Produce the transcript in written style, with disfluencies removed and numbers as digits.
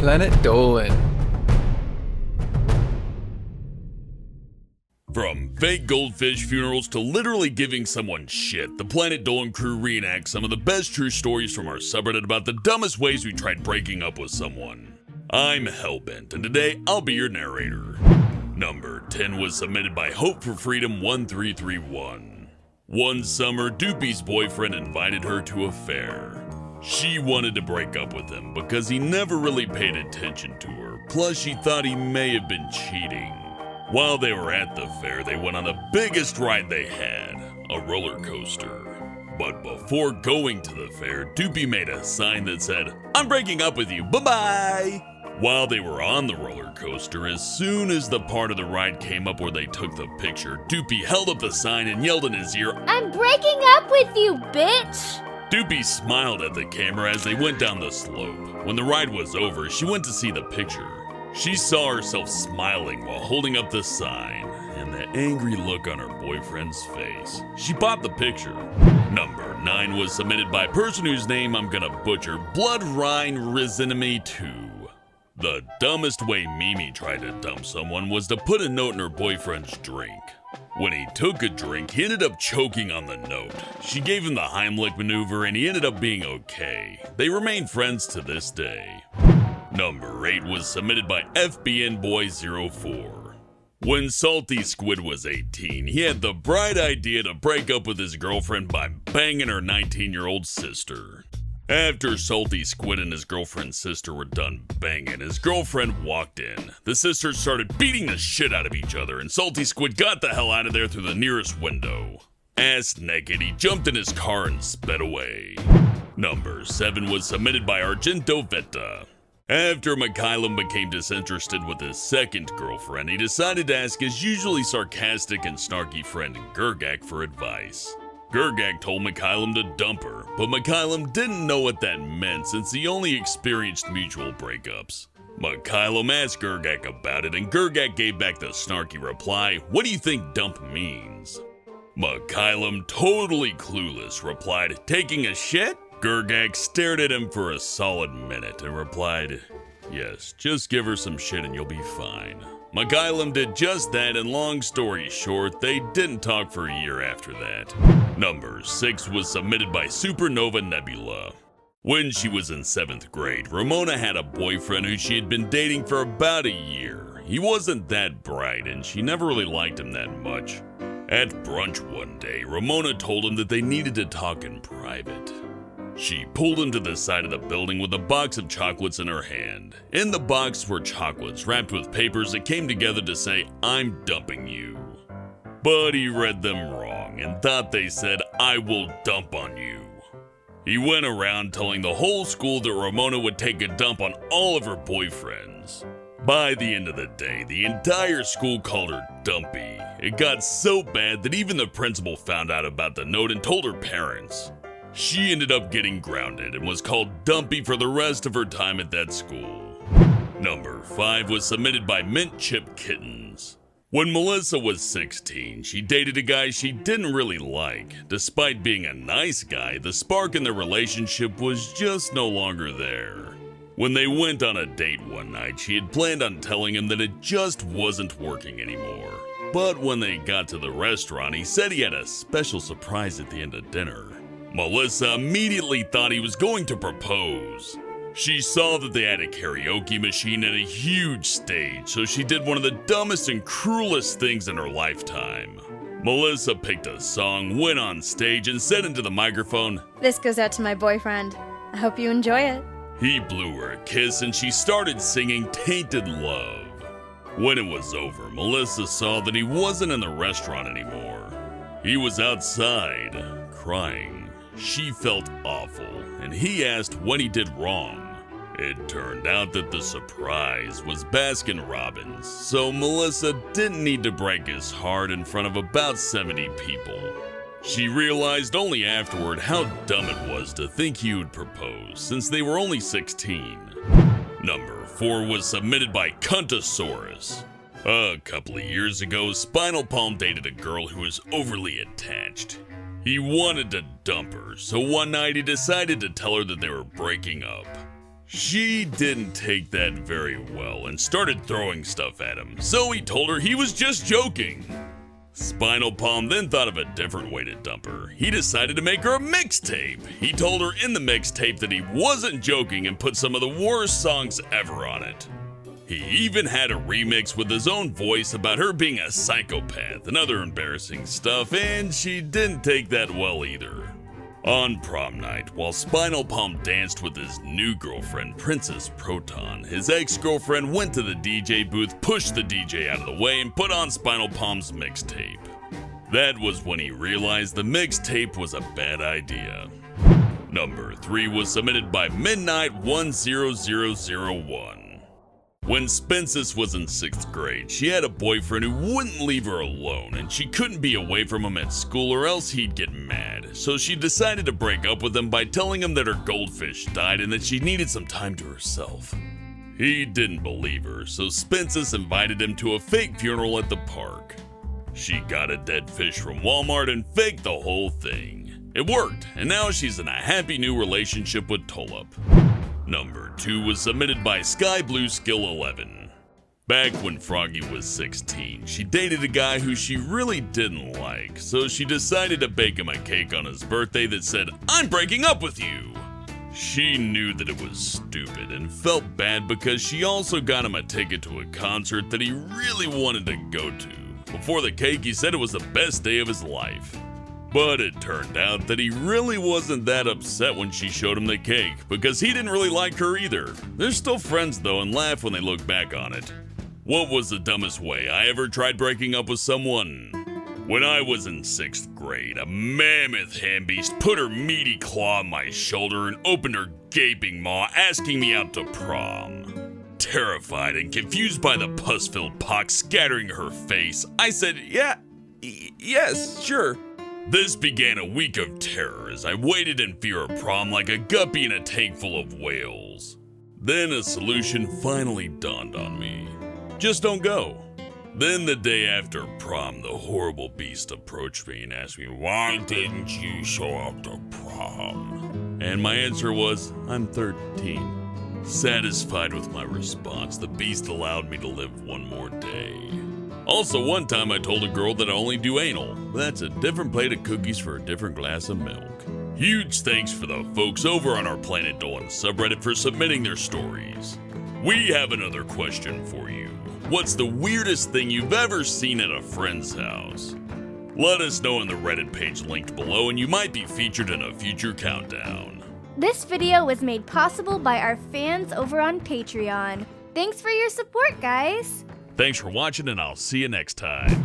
Planet Dolan. From fake goldfish funerals to literally giving someone shit, the Planet Dolan crew reenacts some of the best true stories from our subreddit about the dumbest ways we tried breaking up with someone. I'm Hellbent, and today I'll be your narrator. Number 10 was submitted by Hope for Freedom 1331. One summer, Doopy's boyfriend invited her to a fair. She wanted to break up with him because he never really paid attention to her, plus she thought he may have been cheating. While they were at the fair, they went on the biggest ride they had, a roller coaster. But before going to the fair, Doopy made a sign that said, "I'm breaking up with you, bye-bye." While they were on the roller coaster, as soon as the part of the ride came up where they took the picture, Doopy held up the sign and yelled in his ear, "I'm breaking up with you, bitch!" Doopy smiled at the camera as they went down the slope. When the ride was over, she went to see the picture. She saw herself smiling while holding up the sign, and the angry look on her boyfriend's face. She bought the picture. Number 9 was submitted by a person whose name I'm gonna butcher, Bloodrine Riziname 2. The dumbest way Mimi tried to dump someone was to put a note in her boyfriend's drink. When he took a drink, he ended up choking on the note. She gave him the Heimlich maneuver and he ended up being okay. They remain friends to this day. Number 8 was submitted by FBNBoy04. When Salty Squid was 18, he had the bright idea to break up with his girlfriend by banging her 19-year-old sister. After Salty Squid and his girlfriend's sister were done banging, his girlfriend walked in. The sisters started beating the shit out of each other, and Salty Squid got the hell out of there through the nearest window. Ass naked, he jumped in his car and sped away. Number 7 was submitted by ArgentoVeta. After Mikhailum became disinterested with his second girlfriend, he decided to ask his usually sarcastic and snarky friend Gergak for advice. Gergak told Mikhailum to dump her, but Mikhailum didn't know what that meant since he only experienced mutual breakups. Mikhailum asked Gergak about it, and Gergak gave back the snarky reply, "What do you think dump means?" Mikhailum, totally clueless, replied, "Taking a shit?" Gergak stared at him for a solid minute and replied, "Yes, just give her some shit and you'll be fine." Mikhailum did just that, and long story short, they didn't talk for a year after that. Number 6 was submitted by Supernova Nebula. When she was in 7th grade, Ramona had a boyfriend who she had been dating for about a year. He wasn't that bright, and she never really liked him that much. At brunch one day, Ramona told him that they needed to talk in private. She pulled him to the side of the building with a box of chocolates in her hand. In the box were chocolates wrapped with papers that came together to say, "I'm dumping you." But he read them wrong and thought they said, "I will dump on you." He went around telling the whole school that Ramona would take a dump on all of her boyfriends. By the end of the day, the entire school called her Dumpy. It got so bad that even the principal found out about the note and told her parents. She ended up getting grounded and was called Dumpy for the rest of her time at that school. Number 5 was submitted by Mint-Chip-Kittens. When Melissa was 16, she dated a guy she didn't really like. Despite being a nice guy, the spark in their relationship was just no longer there. When they went on a date one night, she had planned on telling him that it just wasn't working anymore. But when they got to the restaurant, he said he had a special surprise at the end of dinner. Melissa immediately thought he was going to propose. She saw that they had a karaoke machine and a huge stage, so she did one of the dumbest and cruelest things in her lifetime. Melissa picked a song, went on stage, and said into the microphone, "This goes out to my boyfriend. I hope you enjoy it." He blew her a kiss and she started singing Tainted Love. When it was over, Melissa saw that he wasn't in the restaurant anymore. He was outside, crying. She felt awful, and he asked what he did wrong. It turned out that the surprise was Baskin-Robbins, so Melissa didn't need to break his heart in front of about 70 people. She realized only afterward how dumb it was to think he would propose, since they were only 16. Number 4 was submitted by Cuntasaurs. A couple of years ago, Spinal Palm dated a girl who was overly attached. He wanted to dump her, so one night he decided to tell her that they were breaking up. She didn't take that very well and started throwing stuff at him, so he told her he was just joking. Spinal Palm then thought of a different way to dump her. He decided to make her a mixtape. He told her in the mixtape that he wasn't joking and put some of the worst songs ever on it. He even had a remix with his own voice about her being a psychopath and other embarrassing stuff, and she didn't take that well either. On prom night, while Spinal Palm danced with his new girlfriend, Princess Proton, his ex-girlfriend went to the DJ booth, pushed the DJ out of the way, and put on Spinal Palm's mixtape. That was when he realized the mixtape was a bad idea. Number 3 was submitted by Midnight10001. When Spences was in 6th grade, she had a boyfriend who wouldn't leave her alone, and she couldn't be away from him at school or else he'd get mad. So she decided to break up with him by telling him that her goldfish died and that she needed some time to herself. He didn't believe her, so Spences invited him to a fake funeral at the park. She got a dead fish from Walmart and faked the whole thing. It worked, and now she's in a happy new relationship with Tulip. Number 2 was submitted by Sky Blue Skill 11. Back when Froggy was 16, she dated a guy who she really didn't like, so she decided to bake him a cake on his birthday that said, "I'm breaking up with you." She knew that it was stupid and felt bad because she also got him a ticket to a concert that he really wanted to go to. Before the cake, he said it was the best day of his life. But it turned out that he really wasn't that upset when she showed him the cake, because he didn't really like her either. They're still friends though and laugh when they look back on it. What was the dumbest way I ever tried breaking up with someone? When I was in 6th grade, a mammoth handbeast put her meaty claw on my shoulder and opened her gaping maw, asking me out to prom. Terrified and confused by the pus-filled pox scattering her face, I said, yes, sure. This began a week of terror as I waited in fear of prom like a guppy in a tank full of whales. Then a solution finally dawned on me. Just don't go. Then the day after prom, the horrible beast approached me and asked me, "Why didn't you show up to prom?" And my answer was, "I'm 13. Satisfied with my response, the beast allowed me to live one more day. Also, one time I told a girl that I only do anal. That's a different plate of cookies for a different glass of milk. Huge thanks for the folks over on our Planet Dolan subreddit for submitting their stories. We have another question for you. What's the weirdest thing you've ever seen at a friend's house? Let us know in the Reddit page linked below and you might be featured in a future countdown. This video was made possible by our fans over on Patreon. Thanks for your support, guys! Thanks for watching and I'll see you next time.